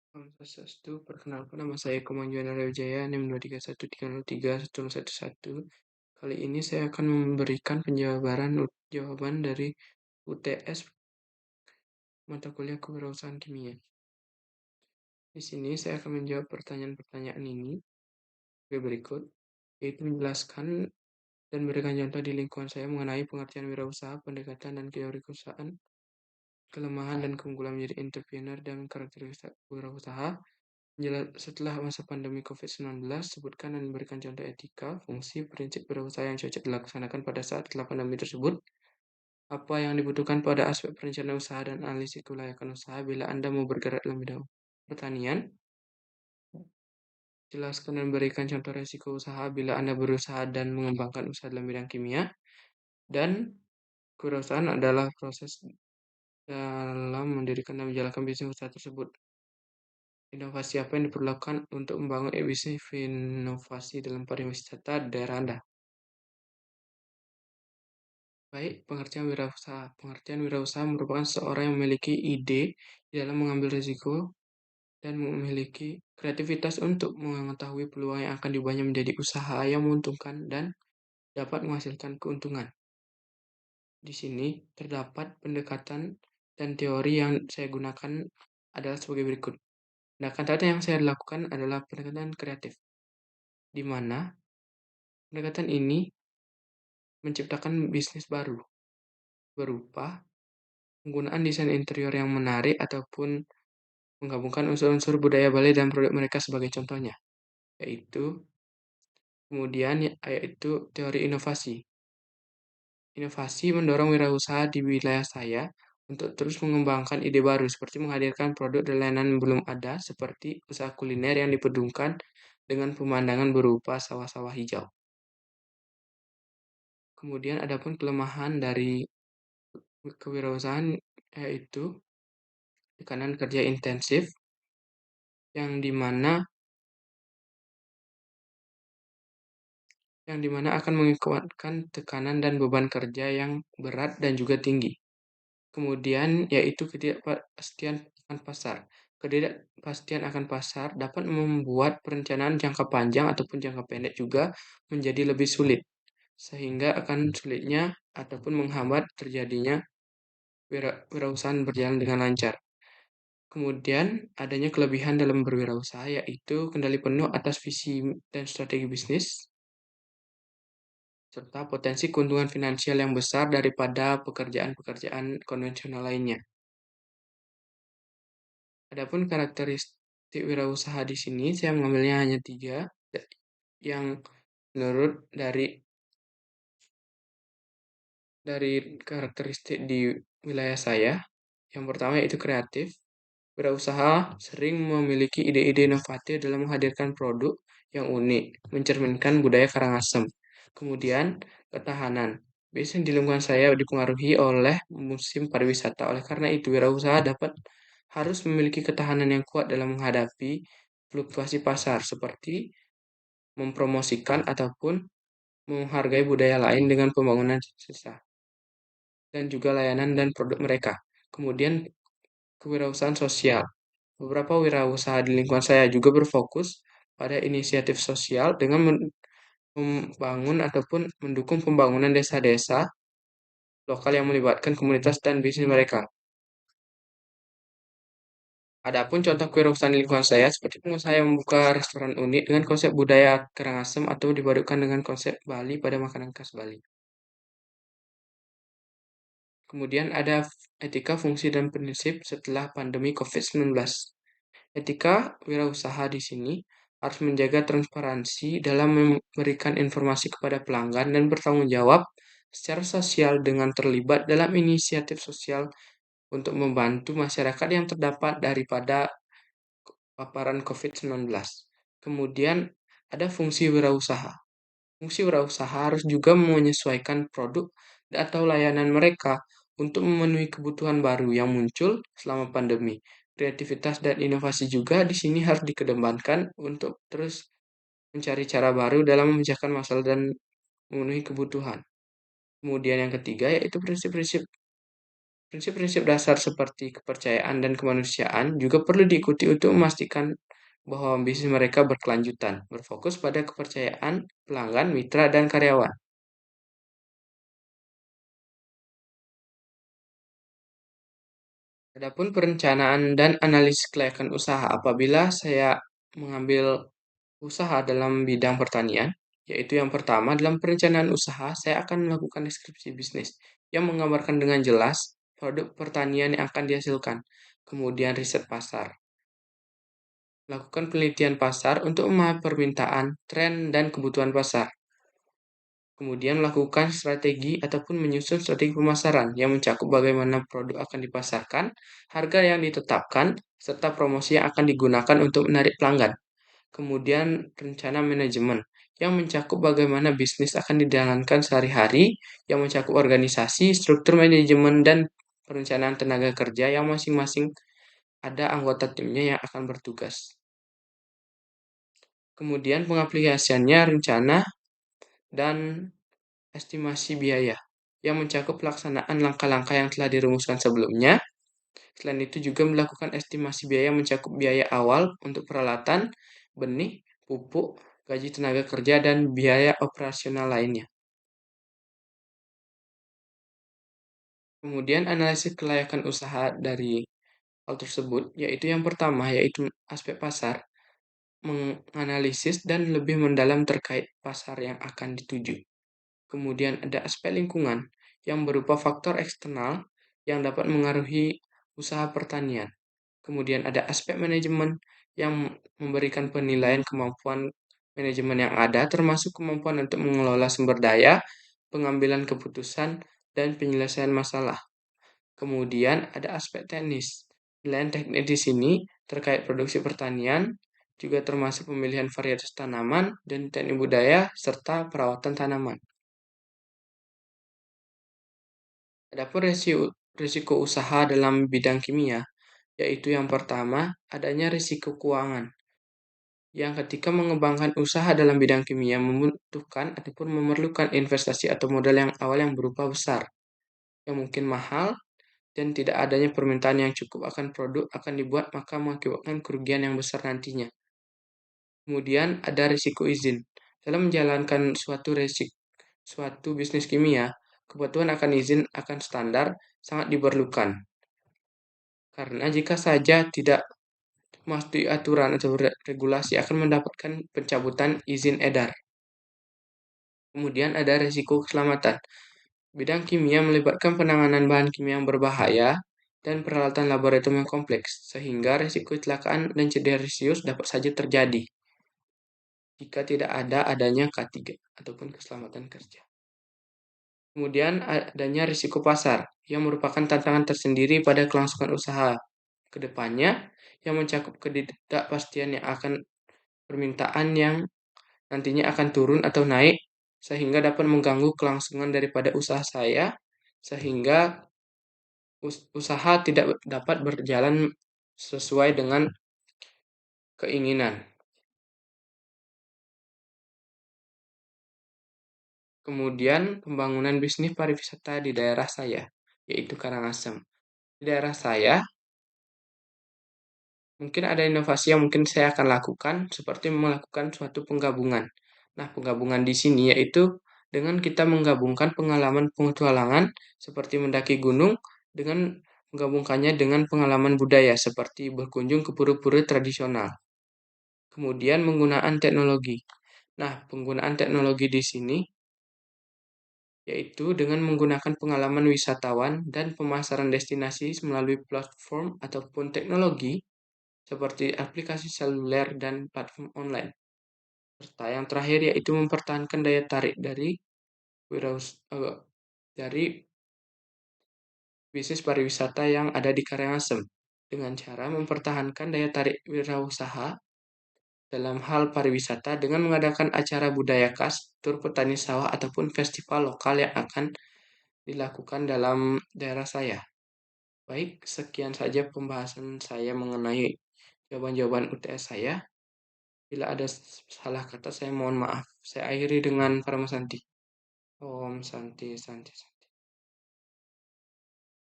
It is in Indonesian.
Salam Swastiastu, perkenalkan nama saya Komanjuan Wijaya, NIM 231303111. Kali ini saya akan memberikan jawaban dari UTS mata kuliah Kewirausahaan Kimia. Di sini saya akan menjawab pertanyaan-pertanyaan ini sebagai berikut, yaitu menjelaskan dan memberikan contoh di lingkungan saya mengenai pengertian wirausaha, pendekatan dan teori perusahaan, kelemahan dan keunggulan menjadi entrepreneur dan karakteristik wirausaha. Setelah masa pandemi COVID-19, sebutkan dan memberikan contoh etika, fungsi, prinsip berusaha yang cocok dilaksanakan pada saat setelah pandemi tersebut. Apa yang dibutuhkan pada aspek perencanaan usaha dan analisis kelayakan usaha bila Anda mau bergerak dalam bidang pertanian. Jelaskan dan berikan contoh resiko usaha bila Anda berusaha dan mengembangkan usaha dalam bidang kimia. Dan kewirausahaan adalah proses dalam mendirikan dan menjalankan bisnis usaha tersebut. Inovasi apa yang diperlukan untuk membangun bisnis inovasi dalam pariwisata di daerah Anda? Baik, pengertian wirausaha. Pengertian wirausaha merupakan seorang yang memiliki ide di dalam mengambil risiko dan memiliki kreativitas untuk mengetahui peluang yang akan diubahnya menjadi usaha yang menguntungkan dan dapat menghasilkan keuntungan. Di sini terdapat pendekatan dan teori yang saya gunakan adalah sebagai berikut. Pendekatan yang saya lakukan adalah pendekatan kreatif, di mana pendekatan ini menciptakan bisnis baru berupa penggunaan desain interior yang menarik ataupun menggabungkan unsur-unsur budaya Bali dan produk mereka sebagai contohnya, yaitu yaitu teori inovasi. Inovasi mendorong wirausaha di wilayah saya untuk terus mengembangkan ide baru seperti menghadirkan produk dan layanan yang belum ada seperti usaha kuliner yang dipadukan dengan pemandangan berupa sawah-sawah hijau. Kemudian adapun kelemahan dari kewirausahaan yaitu tekanan kerja intensif yang dimana akan mengakibatkan tekanan dan beban kerja yang berat dan juga tinggi. Kemudian yaitu ketidakpastian akan pasar. Ketidakpastian akan pasar dapat membuat perencanaan jangka panjang ataupun jangka pendek juga menjadi lebih sulit, sehingga akan sulitnya ataupun menghambat terjadinya wirausahaan berjalan dengan lancar. Kemudian adanya kelebihan dalam berwirausaha yaitu kendali penuh atas visi dan strategi bisnis, serta potensi keuntungan finansial yang besar daripada pekerjaan-pekerjaan konvensional lainnya. Adapun karakteristik wirausaha di sini saya mengambilnya hanya 3 yang menurut dari karakteristik di wilayah saya. Yang pertama yaitu kreatif. Wirausaha sering memiliki ide-ide inovatif dalam menghadirkan produk yang unik, mencerminkan budaya Karangasem. Kemudian, ketahanan. Biasanya di lingkungan saya dipengaruhi oleh musim pariwisata. Oleh karena itu, wirausaha harus memiliki ketahanan yang kuat dalam menghadapi fluktuasi pasar, seperti mempromosikan ataupun menghargai budaya lain dengan pembangunan sisa dan juga layanan dan produk mereka. Kemudian, kewirausahaan sosial. Beberapa wirausaha di lingkungan saya juga berfokus pada inisiatif sosial dengan membangun ataupun mendukung pembangunan desa-desa lokal yang melibatkan komunitas dan bisnis mereka. Adapun contoh kewirausahaan di lingkungan saya seperti pengusaha yang membuka restoran unik dengan konsep budaya Karangasem atau dipadukan dengan konsep Bali pada makanan khas Bali. Kemudian ada etika, fungsi, dan prinsip setelah pandemi COVID-19. Etika wirausaha di sini harus menjaga transparansi dalam memberikan informasi kepada pelanggan dan bertanggung jawab secara sosial dengan terlibat dalam inisiatif sosial untuk membantu masyarakat yang terdapat daripada paparan COVID-19. Kemudian ada fungsi wirausaha. Fungsi wirausaha harus juga menyesuaikan produk atau layanan mereka untuk memenuhi kebutuhan baru yang muncul selama pandemi. Kreativitas dan inovasi juga di sini harus dikedepankan untuk terus mencari cara baru dalam memecahkan masalah dan memenuhi kebutuhan. Kemudian yang ketiga yaitu prinsip-prinsip Prinsip-prinsip dasar seperti kepercayaan dan kemanusiaan juga perlu diikuti untuk memastikan bahwa bisnis mereka berkelanjutan, berfokus pada kepercayaan pelanggan, mitra, dan karyawan. Adapun perencanaan dan analisis kelayakan usaha apabila saya mengambil usaha dalam bidang pertanian, yaitu yang pertama dalam perencanaan usaha, saya akan melakukan deskripsi bisnis yang menggambarkan dengan jelas produk pertanian yang akan dihasilkan. Kemudian riset pasar. Lakukan penelitian pasar untuk memahami permintaan, tren, dan kebutuhan pasar. Kemudian lakukan strategi ataupun menyusun strategi pemasaran yang mencakup bagaimana produk akan dipasarkan, harga yang ditetapkan, serta promosi yang akan digunakan untuk menarik pelanggan. Kemudian rencana manajemen yang mencakup bagaimana bisnis akan dijalankan sehari-hari, yang mencakup organisasi, struktur manajemen, dan perencanaan tenaga kerja yang masing-masing ada anggota timnya yang akan bertugas. Kemudian pengaplikasiannya rencana dan estimasi biaya yang mencakup pelaksanaan langkah-langkah yang telah dirumuskan sebelumnya. Selain itu juga melakukan estimasi biaya yang mencakup biaya awal untuk peralatan, benih, pupuk, gaji tenaga kerja, dan biaya operasional lainnya. Kemudian analisis kelayakan usaha dari hal tersebut, yaitu yang pertama, yaitu aspek pasar, menganalisis dan lebih mendalam terkait pasar yang akan dituju. Kemudian ada aspek lingkungan yang berupa faktor eksternal yang dapat mengaruhi usaha pertanian. Kemudian ada aspek manajemen yang memberikan penilaian kemampuan manajemen yang ada, termasuk kemampuan untuk mengelola sumber daya, pengambilan keputusan, dan penyelesaian masalah. Kemudian ada aspek teknis. Penilaian teknis di sini terkait produksi pertanian, juga termasuk pemilihan varietas tanaman dan teknik budaya, serta perawatan tanaman. Adapun risiko usaha dalam bidang kimia, yaitu yang pertama, adanya risiko keuangan, yang ketika mengembangkan usaha dalam bidang kimia membutuhkan ataupun memerlukan investasi atau modal yang awal yang berupa besar, yang mungkin mahal, dan tidak adanya permintaan yang cukup akan produk akan dibuat maka mengakibatkan kerugian yang besar nantinya. Kemudian ada risiko izin. Dalam menjalankan suatu bisnis kimia, kebutuhan akan izin akan standar sangat diperlukan. Karena jika saja tidak mematuhi aturan atau regulasi akan mendapatkan pencabutan izin edar. Kemudian ada risiko keselamatan. Bidang kimia melibatkan penanganan bahan kimia yang berbahaya dan peralatan laboratorium yang kompleks, sehingga risiko kecelakaan dan cedera serius dapat saja terjadi jika tidak adanya K3 ataupun keselamatan kerja. Kemudian adanya risiko pasar yang merupakan tantangan tersendiri pada kelangsungan usaha ke depannya yang mencakup ketidakpastian yang akan permintaan yang nantinya akan turun atau naik sehingga dapat mengganggu kelangsungan daripada usaha saya sehingga usaha tidak dapat berjalan sesuai dengan keinginan. Kemudian pembangunan bisnis pariwisata di daerah saya, yaitu Karangasem. Di daerah saya, mungkin ada inovasi yang mungkin saya akan lakukan, seperti melakukan suatu penggabungan. Nah, penggabungan di sini yaitu dengan kita menggabungkan pengalaman petualangan seperti mendaki gunung dengan menggabungkannya dengan pengalaman budaya seperti berkunjung ke pura-pura tradisional. Kemudian penggunaan teknologi. Nah, penggunaan teknologi di sini yaitu dengan menggunakan pengalaman wisatawan dan pemasaran destinasi melalui platform ataupun teknologi seperti aplikasi seluler dan platform online. Serta yang terakhir yaitu mempertahankan daya tarik dari bisnis pariwisata yang ada di Karangasem dengan cara mempertahankan daya tarik wirausaha dalam hal pariwisata dengan mengadakan acara budaya khas, tur petani sawah ataupun festival lokal yang akan dilakukan dalam daerah saya. Baik, sekian saja pembahasan saya mengenai jawaban-jawaban UTS saya. Bila ada salah kata, saya mohon maaf. Saya akhiri dengan Paramasanti. Om Santi Santi.